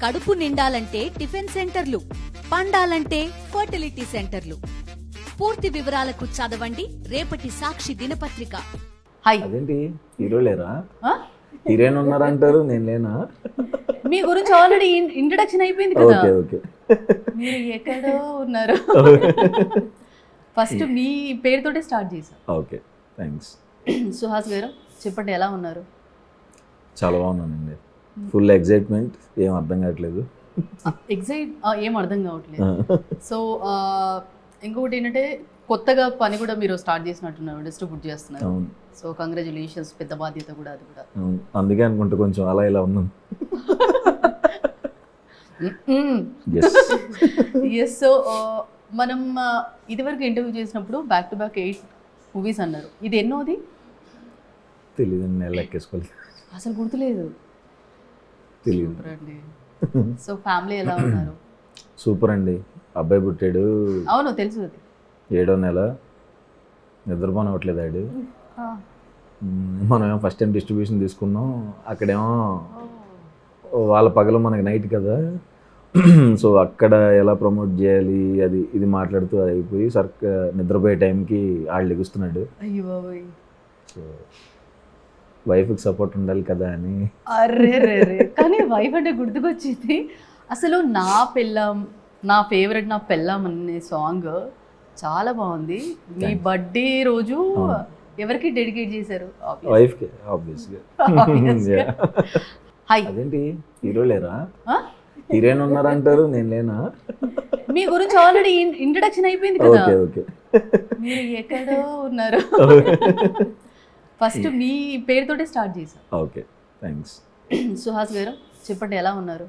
కడుపు నిండాలంటే టిఫిన్ సెంటర్లు, పండాలంటే ఫర్టిలిటీ సెంటర్లు. పూర్తి వివరాలకు చదవండి రేపటి సాక్షి దినపత్రిక. అదేంటి హీరో లేరా? హీరోయిన్ ఉన్నారంటారు, నేను లేనా? మీ గురించి ఆల్రెడీ ఇంట్రడక్షన్ అయిపోయింది కదా. ఓకే ఓకే, మీరు ఎక్కడో ఉన్నారు. ఫస్ట్ మీ పేరుతోటే స్టార్ట్ చేశాం. Okay thanks. సుహాస్ గారు చెప్పండి, ఎలా ఉన్నారు? చాలా బాగున్నానండి. ఫుల్ ఎగ్జైట్మెంట్, ఏం అర్థం కావట్లేదు. ఏం అర్థం కావట్లేదు. సో ఇంకొకటి ఏంటంటే కొత్తగా పని కూడా మీరు స్టార్ట్ చేసినట్టున్నారు, డిస్ట్రిబ్యూట్ చేస్తున్నారు. అవును సో కంగ్రాచులేషన్స్, పెద్ద బాధ్యత కూడా అది కూడా. అవును, అందుకే అనుకుంటా కొంచెం అలా ఇలా ఉన్నాం. ఎస్. సో మనం ఇదివరకు ఇంటర్వ్యూ చేసినప్పుడు బ్యాక్ టు బ్యాక్ 8 మూవీస్ అన్నారు. ఇది ఎన్నోది తెలియదు, నేను లెక్కేసుకోలేదు. అసలు గుర్తులేదు. తెలియదు. సూపర్ అండి. సో ఫ్యామిలీ ఎలా ఉన్నారు? సూపర్ అండి. అబ్బాయి పుట్టాడు. అవును తెలుసు అది. 7వ నెల, నిద్రపోనవట్లేదు ఆడు. మనం ఫస్ట్ టైం డిస్ట్రిబ్యూషన్ తీసుకున్నాం, అక్కడేమో వాళ్ళ పగలు మనకి నైట్ కదా. సో అక్కడ ఎలా ప్రమోట్ చేయాలి అది ఇది మాట్లాడుతూ అది అయిపోయి నిద్రపోయే టైంకి ఆళ్ళు లెగుస్తున్నాడు. అయ్యో బాబోయ్. సో వైఫ్కి సపోర్ట్ ఉండాలి కదా అని. అర్రే రే, కానీ వైఫ్ అంటే గుర్తుకొచ్చింది. అసలు నా పెళ్ళాం, నా ఫేవరెట్ నా పెళ్ళాం అనే సాంగ్ చాలా బాగుంది. మీ బర్త్డే రోజు ఎవరికి డెడికేట్ చేశారు? వైఫ్కి ఆబ్వియస్గా. హాయ్. అదేంటి హీరో లేరా? హీరోయిన్ ఉన్నారంటారు, నేను లేనా? మీ గురించి ఆల్రెడీ ఇంట్రడక్షన్ అయిపోయింది కదా. ఓకే ఓకే, మీరు ఎక్కడో ఉన్నారు. ఫస్ట్ మీ పేరుతోటే స్టార్ట్ చేశాం. Okay thanks. సుహాస్ గారు చెప్పండి, ఎలా ఉన్నారు?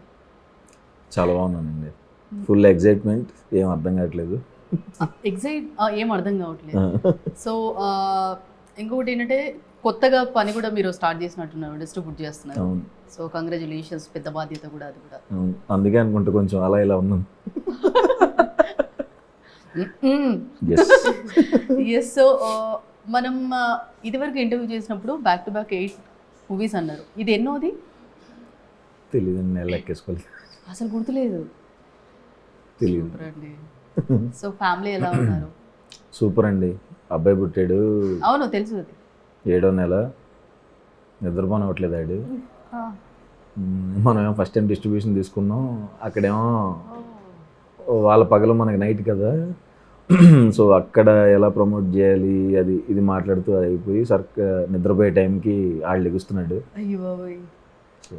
చాలా బాగున్నానండి. ఫుల్ ఎగ్జైట్మెంట్, ఏం అర్థం కావట్లేదు. ఏం అర్థం కావట్లేదు. సో ఇంకొకటి ఏంటంటే కొత్తగా పని కూడా మీరు స్టార్ట్ చేసినట్టున్నారు, డిస్ట్రిబ్యూట్ చేస్తున్నారు. అవును సో కంగ్రాచులేషన్స్, పెద్ద బాధ్యత కూడా అది కూడా. అవును, అందుకే అనుకుంటా కొంచెం అలా ఇలా ఉన్నాం. ఎస్. సో మనం ఇదివరకు ఇంటర్వ్యూ చేసినప్పుడు బ్యాక్ టు బ్యాక్ 8 మూవీస్ అన్నారు. ఇది ఎన్నోది తెలియదు, నేను లెక్కేసుకోలేదు. అసలు గుర్తులేదు. తెలియదు. సూపర్ అండి. సో ఫ్యామిలీ ఎలా ఉన్నారు? సూపర్ అండి. అబ్బాయి పుట్టాడు. అవును తెలుసు అది. 7వ నెల, నిద్రపోనవట్లేదు ఆడు. మనం ఫస్ట్ టైం డిస్ట్రిబ్యూషన్ తీసుకున్నాం, అక్కడేమో వాళ్ళ పగలు మనకి నైట్ కదా. సో అక్కడ ఎలా ప్రమోట్ చేయాలి అది ఇది మాట్లాడుతూ అది అయిపోయి నిద్రపోయే టైంకి ఆళ్ళు లెగుస్తున్నాడు. అయ్యో బాబోయ్. సో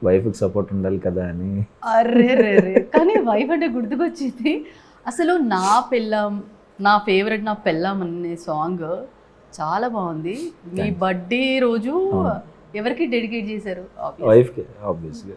వైఫ్కి సపోర్ట్ ఉండాలి కదా అని. అర్రే రే, కానీ వైఫ్ అంటే గుర్తుకొచ్చింది. అసలు నా పెళ్ళాం, నా ఫేవరెట్ నా పెళ్ళాం అనే సాంగ్ చాలా బాగుంది. మీ బర్త్డే రోజు ఎవరికి డెడికేట్ చేశారు? వైఫ్కి ఆబ్వియస్గా.